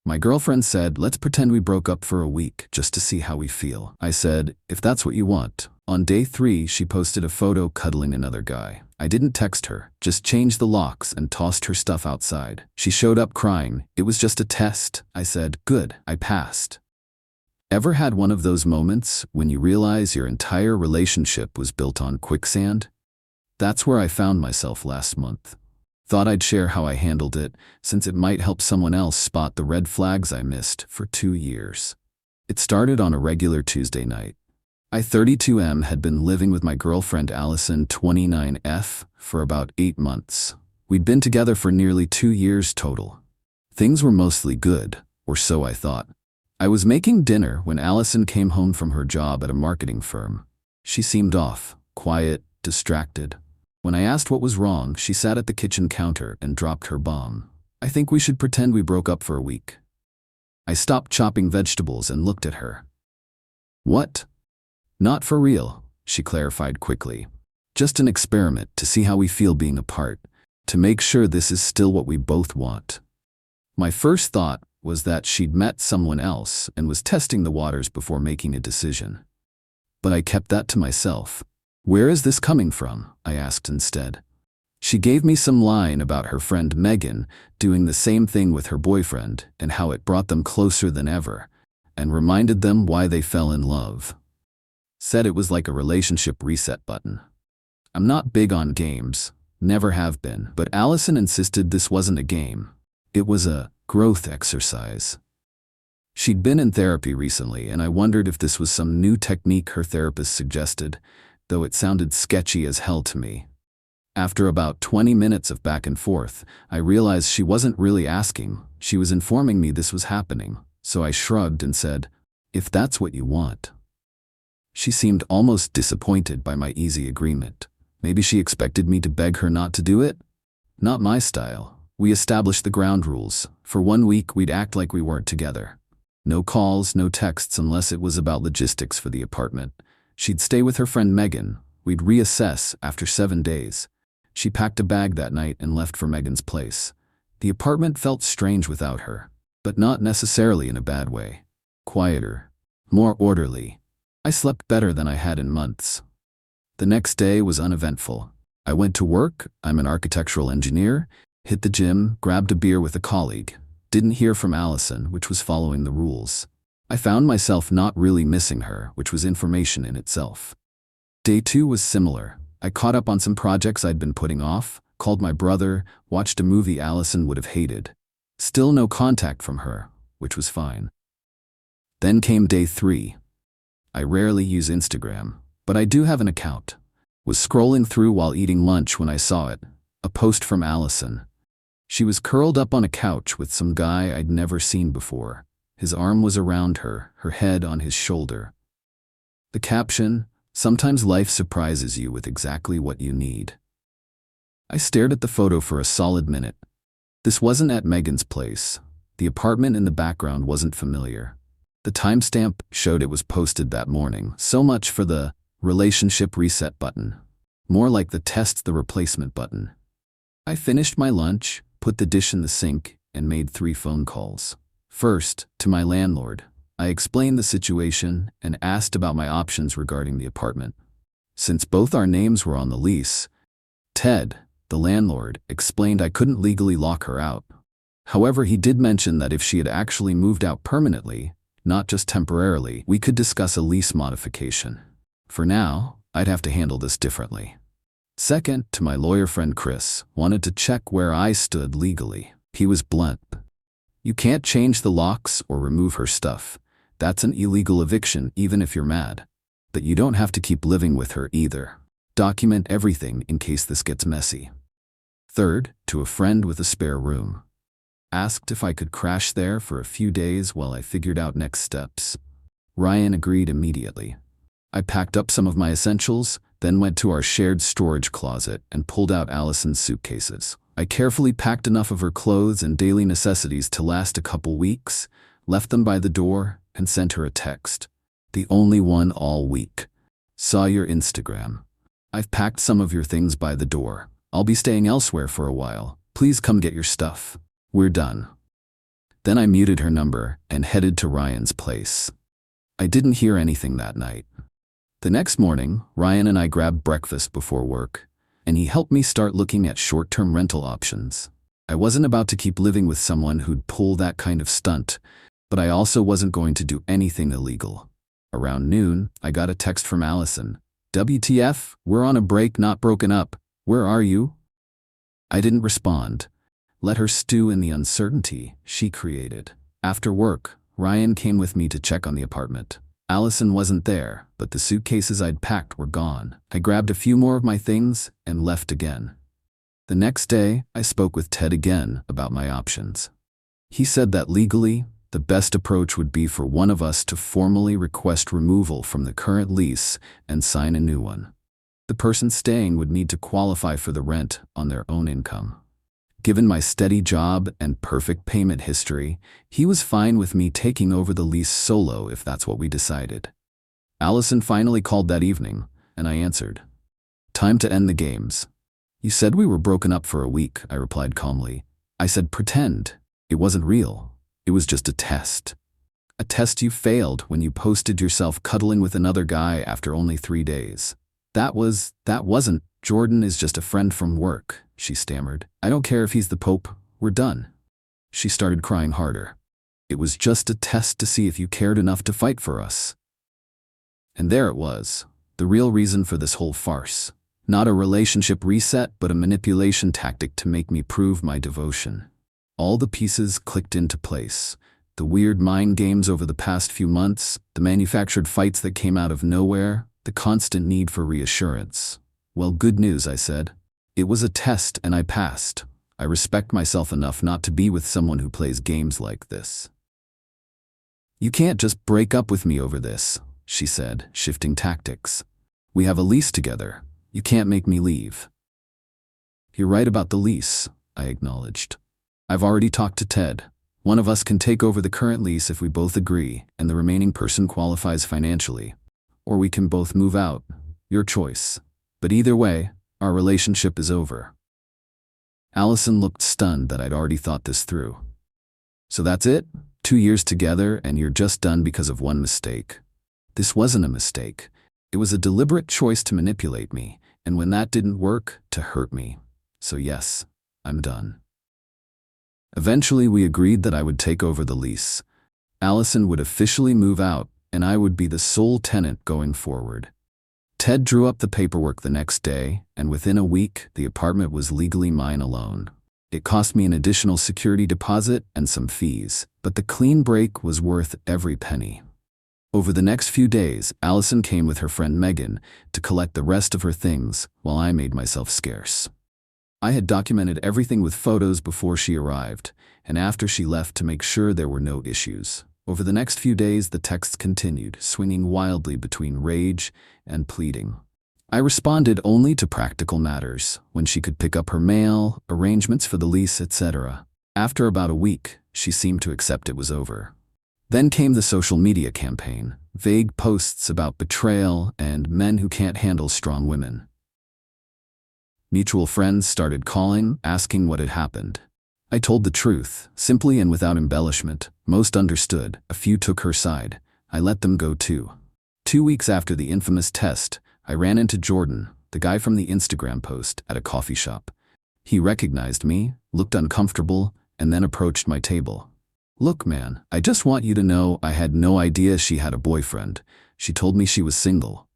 My girlfriend said, let's pretend we broke up for a week just to see how we feel. I said, if that's what you want. On day 3, she posted a photo cuddling another guy. I didn't text her, just changed the locks and tossed her stuff outside. She showed up crying. It was just a test. I said, good, I passed. Ever had one of those moments when you realize your entire relationship was built on quicksand? That's where I found myself last month. Thought I'd share how I handled it, since it might help someone else spot the red flags I missed for 2 years. It started on a regular Tuesday night. I, 32M, had been living with my girlfriend Allison, 29F, for about 8 months. We'd been together for nearly 2 years total. Things were mostly good, or so I thought. I was making dinner when Allison came home from her job at a marketing firm. She seemed off, quiet, distracted. When I asked what was wrong, she sat at the kitchen counter and dropped her bomb. I think we should pretend we broke up for a week. I stopped chopping vegetables and looked at her. What? Not for real, she clarified quickly. Just an experiment to see how we feel being apart, to make sure this is still what we both want. My first thought was that she'd met someone else and was testing the waters before making a decision. But I kept that to myself. Where is this coming from? I asked instead. She gave me some line about her friend Megan doing the same thing with her boyfriend and how it brought them closer than ever, and reminded them why they fell in love. Said it was like a relationship reset button. I'm not big on games, never have been, but Allison insisted this wasn't a game. It was a growth exercise. She'd been in therapy recently, and I wondered if this was some new technique her therapist suggested, though it sounded sketchy as hell to me. After about 20 minutes of back and forth, I realized she wasn't really asking, she was informing me this was happening, so I shrugged and said, if that's what you want. She seemed almost disappointed by my easy agreement. Maybe she expected me to beg her not to do it? Not my style. We established the ground rules. For 1 week, we'd act like we weren't together. No calls, no texts unless it was about logistics for the apartment. She'd stay with her friend Megan. We'd reassess after 7 days. She packed a bag that night and left for Megan's place. The apartment felt strange without her, but not necessarily in a bad way. Quieter, more orderly. I slept better than I had in months. The next day was uneventful. I went to work, I'm an architectural engineer, hit the gym, grabbed a beer with a colleague. Didn't hear from Allison, which was following the rules. I found myself not really missing her, which was information in itself. Day 2 was similar. I caught up on some projects I'd been putting off, called my brother, watched a movie Allison would have hated. Still no contact from her, which was fine. Then came day 3. I rarely use Instagram, but I do have an account. Was scrolling through while eating lunch when I saw it, a post from Allison. She was curled up on a couch with some guy I'd never seen before. His arm was around her, her head on his shoulder. The caption, sometimes life surprises you with exactly what you need. I stared at the photo for a solid minute. This wasn't at Megan's place. The apartment in the background wasn't familiar. The timestamp showed it was posted that morning. So much for the relationship reset button. More like the test the replacement button. I finished my lunch, put the dish in the sink, and made 3 phone calls. First, to my landlord. I explained the situation and asked about my options regarding the apartment. Since both our names were on the lease, Ted, the landlord, explained I couldn't legally lock her out. However, he did mention that if she had actually moved out permanently, not just temporarily, we could discuss a lease modification. For now, I'd have to handle this differently. Second, to my lawyer friend Chris, wanted to check where I stood legally. He was blunt. You can't change the locks or remove her stuff. That's an illegal eviction even if you're mad. But you don't have to keep living with her either. Document everything in case this gets messy. Third, to a friend with a spare room. Asked if I could crash there for a few days while I figured out next steps. Ryan agreed immediately. I packed up some of my essentials, then went to our shared storage closet and pulled out Allison's suitcases. I carefully packed enough of her clothes and daily necessities to last a couple weeks, left them by the door, and sent her a text. The only one all week. Saw your Instagram. I've packed some of your things by the door. I'll be staying elsewhere for a while. Please come get your stuff. We're done. Then I muted her number and headed to Ryan's place. I didn't hear anything that night. The next morning, Ryan and I grabbed breakfast before work, and he helped me start looking at short-term rental options. I wasn't about to keep living with someone who'd pull that kind of stunt, but I also wasn't going to do anything illegal. Around noon, I got a text from Allison. WTF, we're on a break, not broken up. Where are you? I didn't respond. Let her stew in the uncertainty she created. After work, Ryan came with me to check on the apartment. Allison wasn't there, but the suitcases I'd packed were gone. I grabbed a few more of my things and left again. The next day, I spoke with Ted again about my options. He said that legally, the best approach would be for one of us to formally request removal from the current lease and sign a new one. The person staying would need to qualify for the rent on their own income. Given my steady job and perfect payment history, he was fine with me taking over the lease solo if that's what we decided. Allison finally called that evening, and I answered. Time to end the games. You said we were broken up for a week, I replied calmly. I said pretend. It wasn't real. It was just a test. A test you failed when you posted yourself cuddling with another guy after only 3 days. That wasn't. Jordan is just a friend from work, she stammered. I don't care if he's the Pope. We're done. She started crying harder. It was just a test to see if you cared enough to fight for us. And there it was, the real reason for this whole farce. Not a relationship reset, but a manipulation tactic to make me prove my devotion. All the pieces clicked into place. The weird mind games over the past few months, the manufactured fights that came out of nowhere, the constant need for reassurance. Well, good news, I said. It was a test and I passed. I respect myself enough not to be with someone who plays games like this. You can't just break up with me over this, she said, shifting tactics. We have a lease together. You can't make me leave. You're right about the lease, I acknowledged. I've already talked to Ted. One of us can take over the current lease if we both agree and the remaining person qualifies financially. Or we can both move out. Your choice. But either way, our relationship is over. Allison looked stunned that I'd already thought this through. So that's it? 2 years together and you're just done because of one mistake. This wasn't a mistake. It was a deliberate choice to manipulate me, and when that didn't work, to hurt me. So yes, I'm done. Eventually we agreed that I would take over the lease. Allison would officially move out, and I would be the sole tenant going forward. Ted drew up the paperwork the next day, and within a week, the apartment was legally mine alone. It cost me an additional security deposit and some fees, but the clean break was worth every penny. Over the next few days, Allison came with her friend Megan to collect the rest of her things while I made myself scarce. I had documented everything with photos before she arrived, and after she left to make sure there were no issues. Over the next few days, the texts continued, swinging wildly between rage and pleading. I responded only to practical matters, when she could pick up her mail, arrangements for the lease, etc. After about a week, she seemed to accept it was over. Then came the social media campaign, vague posts about betrayal and men who can't handle strong women. Mutual friends started calling, asking what had happened. I told the truth, simply and without embellishment. Most understood, a few took her side. I let them go too. 2 weeks after the infamous test, I ran into Jordan, the guy from the Instagram post, at a coffee shop. He recognized me, looked uncomfortable, and then approached my table. Look, man, I just want you to know I had no idea she had a boyfriend. She told me she was single.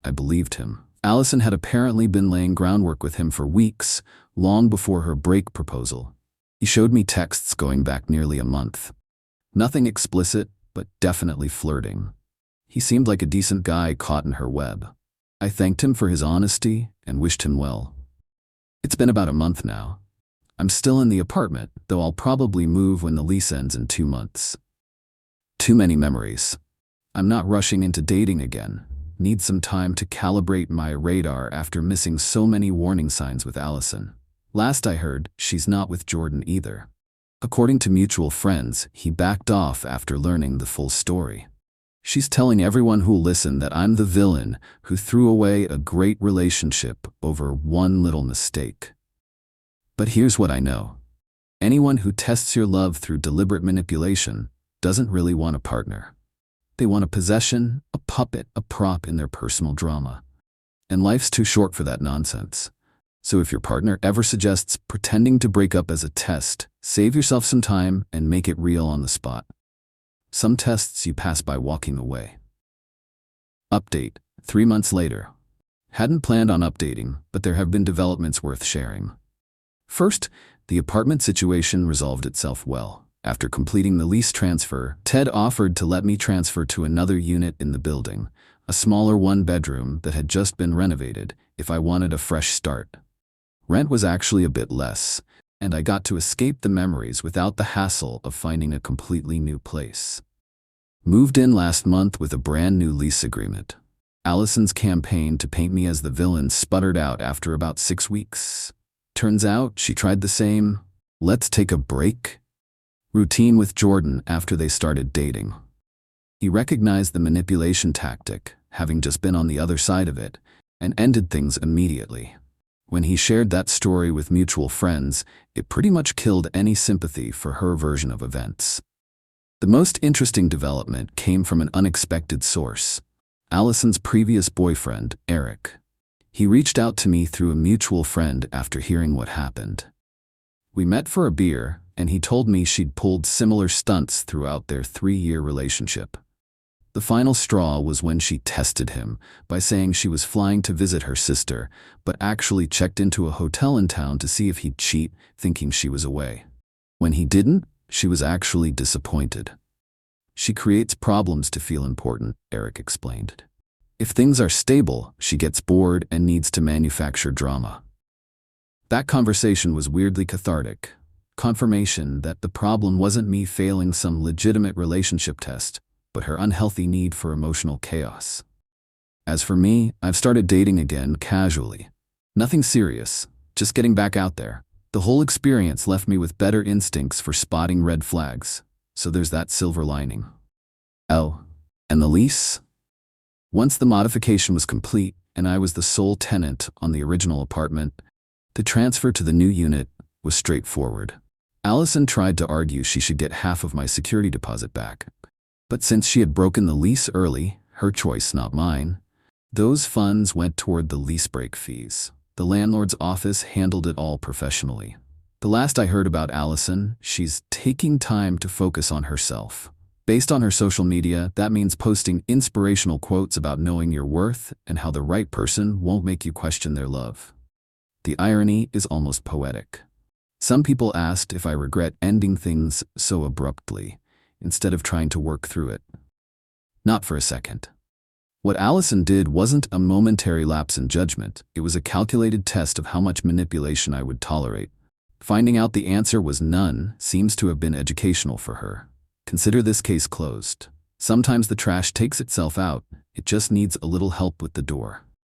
I believed him. Allison had apparently been laying groundwork with him for weeks, long before her break proposal. He showed me texts going back nearly a month. Nothing explicit, but definitely flirting. He seemed like a decent guy caught in her web. I thanked him for his honesty and wished him well. It's been about a month now. I'm still in the apartment, though I'll probably move when the lease ends in 2 months. Too many memories. I'm not rushing into dating again. Need some time to calibrate my radar after missing so many warning signs with Allison. Last I heard, she's not with Jordan either. According to mutual friends, he backed off after learning the full story. She's telling everyone who'll listen that I'm the villain who threw away a great relationship over one little mistake. But here's what I know. Anyone who tests your love through deliberate manipulation doesn't really want a partner. They want a possession, a puppet, a prop in their personal drama. And life's too short for that nonsense. So if your partner ever suggests pretending to break up as a test, save yourself some time and make it real on the spot. Some tests you pass by walking away. Update, 3 months later. Hadn't planned on updating, but there have been developments worth sharing. First, the apartment situation resolved itself well. After completing the lease transfer, Ted offered to let me transfer to another unit in the building, a smaller one-bedroom that had just been renovated, if I wanted a fresh start. Rent was actually a bit less, and I got to escape the memories without the hassle of finding a completely new place. Moved in last month with a brand new lease agreement. Allison's campaign to paint me as the villain sputtered out after about 6 weeks. Turns out she tried the same "let's take a break" routine with Jordan after they started dating. He recognized the manipulation tactic, having just been on the other side of it, and ended things immediately. When he shared that story with mutual friends, it pretty much killed any sympathy for her version of events. The most interesting development came from an unexpected source: Allison's previous boyfriend, Eric. He reached out to me through a mutual friend after hearing what happened. We met for a beer, and he told me she'd pulled similar stunts throughout their 3-year relationship. The final straw was when she tested him by saying she was flying to visit her sister, but actually checked into a hotel in town to see if he'd cheat, thinking she was away. When he didn't, she was actually disappointed. She creates problems to feel important, Eric explained. If things are stable, she gets bored and needs to manufacture drama. That conversation was weirdly cathartic. Confirmation that the problem wasn't me failing some legitimate relationship test, but her unhealthy need for emotional chaos. As for me, I've started dating again casually. Nothing serious, just getting back out there. The whole experience left me with better instincts for spotting red flags, so there's that silver lining. Oh, and the lease? Once the modification was complete and I was the sole tenant on the original apartment, the transfer to the new unit was straightforward. Allison tried to argue she should get half of my security deposit back. But since she had broken the lease early, her choice, not mine, those funds went toward the lease break fees. The landlord's office handled it all professionally. The last I heard about Allison, she's taking time to focus on herself. Based on her social media, that means posting inspirational quotes about knowing your worth and how the right person won't make you question their love. The irony is almost poetic. Some people asked if I regret ending things so abruptly, instead of trying to work through it. Not for a second. What Allison did wasn't a momentary lapse in judgment, it was a calculated test of how much manipulation I would tolerate. Finding out the answer was none seems to have been educational for her. Consider this case closed. Sometimes the trash takes itself out, it just needs a little help with the door.